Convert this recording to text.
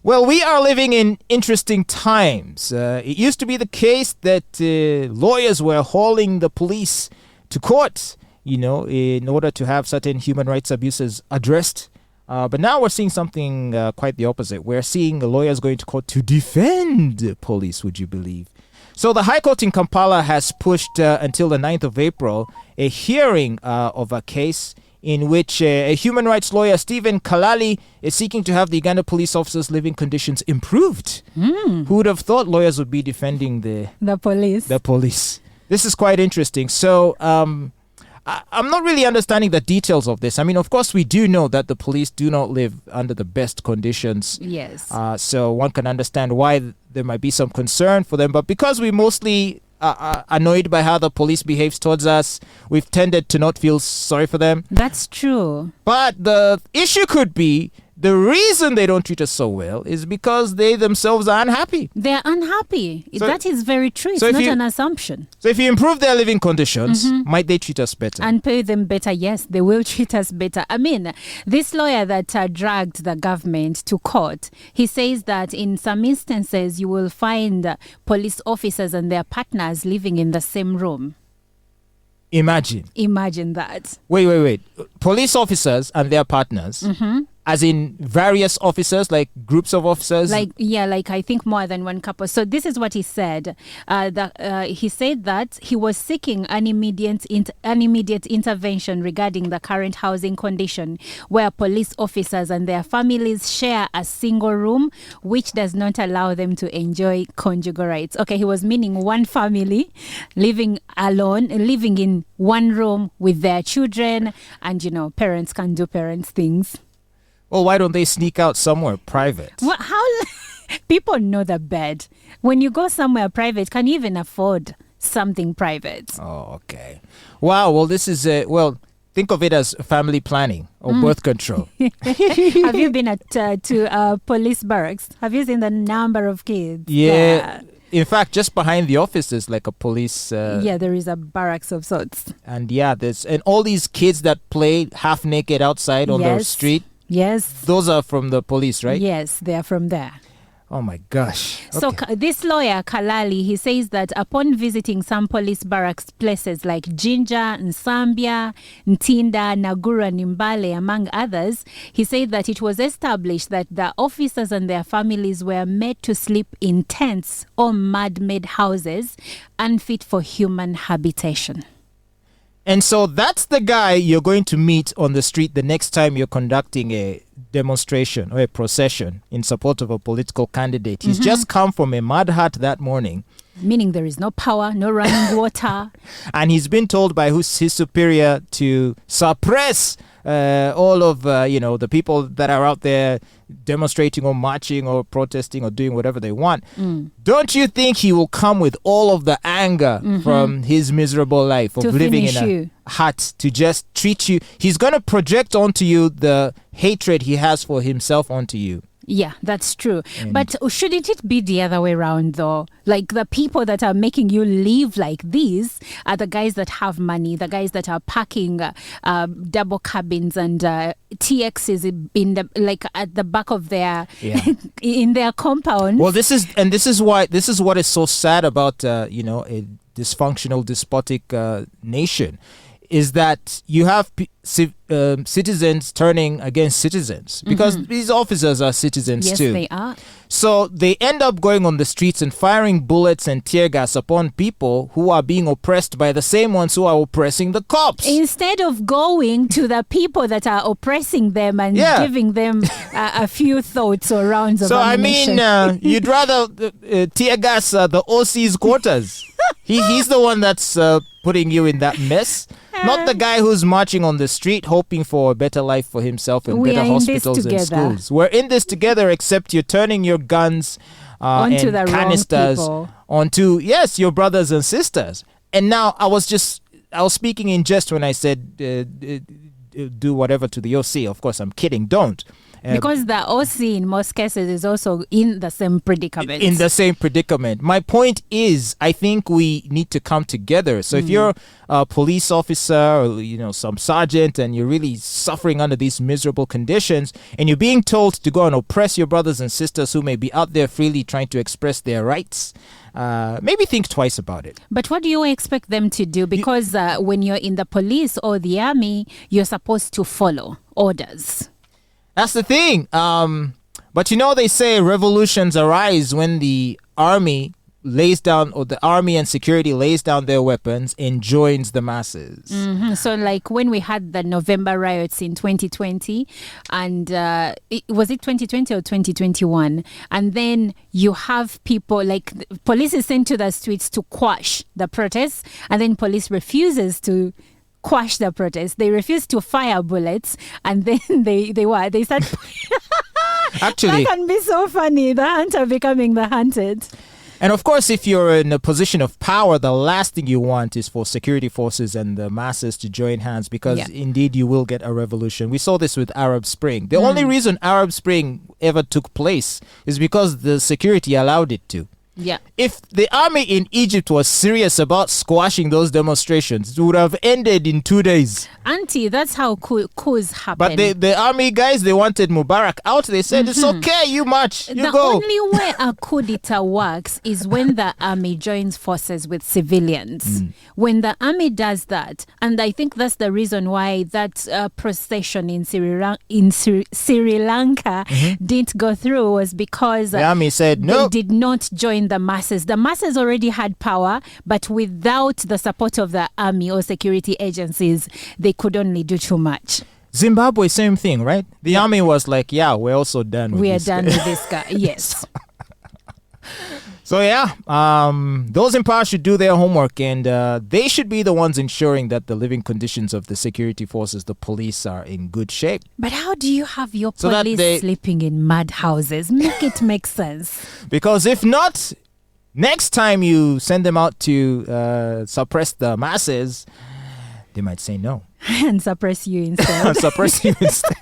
Well, we are living in interesting times. It used to be the case that lawyers were hauling the police to court, in order to have certain human rights abuses addressed. But now we're seeing something quite the opposite. We're seeing lawyers going to court to defend police, would you believe? So the High Court in Kampala has pushed until the 9th of April a hearing of a case in which a human rights lawyer, Stephen Kalali, is seeking to have the Uganda police officers' living conditions improved. Who would have thought lawyers would be defending the police? The police. This is quite interesting. So I'm not really understanding the details of this. I mean, of course, we do know that the police do not live under the best conditions. Yes. So one can understand why there might be some concern for them. But because we mostly are annoyed by how the police behaves towards us, we've tended to not feel sorry for them. That's true. But the issue could be the reason they don't treat us so well is because they themselves are unhappy. They're unhappy. That is very true. It's not an assumption. So if you improve their living conditions, might they treat us better? And pay them better, yes. They will treat us better. I mean, this lawyer that dragged the government to court, he says that in some instances you will find police officers and their partners living in the same room. Imagine that. Wait. Police officers and their partners, as in various officers, like groups of officers? Like I think more than one couple. So this is what he said. He said that he was seeking an immediate intervention regarding the current housing condition where police officers and their families share a single room, which does not allow them to enjoy conjugal rights. Okay, he was meaning one family living alone, living in one room with their children, and parents can do parents things. Well, why don't they sneak out somewhere private? Well, people know the bed. When you go somewhere private, can you even afford something private? Oh, okay. Wow. Well, this is think of it as family planning or birth control. Have you been to Police Barracks? Have you seen the number of kids? Yeah. In fact, just behind the office is like a police... there is a barracks of sorts. And and all these kids that play half naked outside on the street. Yes. Those are from the police, right? Yes, they are from there. Oh my gosh. Okay. So this lawyer, Kalali, he says that upon visiting some police barracks places like Jinja, Nsambya, Ntinda, Naguru and Mbale, among others, he said that it was established that the officers and their families were made to sleep in tents or mud-made houses unfit for human habitation. And so that's the guy you're going to meet on the street the next time you're conducting a demonstration or a procession in support of a political candidate. He's just come from a mud hut that morning. Meaning there is no power, no running water. And he's been told by his superior to suppress all of, the people that are out there demonstrating or marching or protesting or doing whatever they want. Don't you think he will come with all of the anger from his miserable life of living in a hut to just treat you? He's going to project onto you the hatred he has for himself onto you. Yeah, that's true. But shouldn't it be the other way around, though? Like, the people that are making you live like these are the guys that have money, the guys that are packing double cabins and TXs in at the back of their in their compound. Well, this is what is so sad about a dysfunctional, despotic nation. Is that you have citizens turning against citizens because these officers are citizens too. Yes, they are. So they end up going on the streets and firing bullets and tear gas upon people who are being oppressed by the same ones who are oppressing the cops. Instead of going to the people that are oppressing them and giving them a few thoughts or rounds of ammunition. So, I mean, you'd rather tear gas the OC's quarters. He's the one that's putting you in that mess. Not the guy who's marching on the street hoping for a better life for himself and better hospitals and schools. We're in this together, except you're turning your guns onto the canisters onto your brothers and sisters. And now I was speaking in jest when I said do whatever to the OC. Of course, I'm kidding. Don't. Because the OC in most cases is also in the same predicament. In the same predicament. My point is, I think we need to come together. So if you're a police officer or, some sergeant, and you're really suffering under these miserable conditions, and you're being told to go and oppress your brothers and sisters who may be out there freely trying to express their rights, maybe think twice about it. But what do you expect them to do? Because when you're in the police or the army, you're supposed to follow orders. That's the thing. But they say revolutions arise when the army lays down, or the army and security lays down their weapons and joins the masses. So like when we had the November riots in 2020, and was it 2020 or 2021? And then you have people like police is sent to the streets to quash the protests, and then police refuses to quash the protest. They refuse to fire bullets, and then they start. Actually, that can be so funny. The hunter becoming the hunted. And of course, if you're in a position of power, the last thing you want is for security forces and the masses to join hands, because indeed you will get a revolution. We saw this with Arab Spring. The only reason Arab Spring ever took place is because the security allowed it to. Yeah. If the army in Egypt was serious about squashing those demonstrations, it would have ended in 2 days. Auntie, that's how coups happen. But the army guys, they wanted Mubarak out. They said, it's okay, you march, you the go. The only way a coup d'etat works is when the army joins forces with civilians. When the army does that, and I think that's the reason why that procession in Sri Lanka didn't go through, was because the army said no. They did not join the masses. The masses already had power, but without the support of the army or security agencies, they could only do too much. Zimbabwe, same thing, right? The army was like, we're also done with this guy. We are done with this guy, yes. So those in power should do their homework, and they should be the ones ensuring that the living conditions of the security forces, the police, are in good shape. But how do you have your police sleeping in mud houses? Make it make sense. Because if not, next time you send them out to suppress the masses, they might say no. And suppress you instead. Suppress you instead.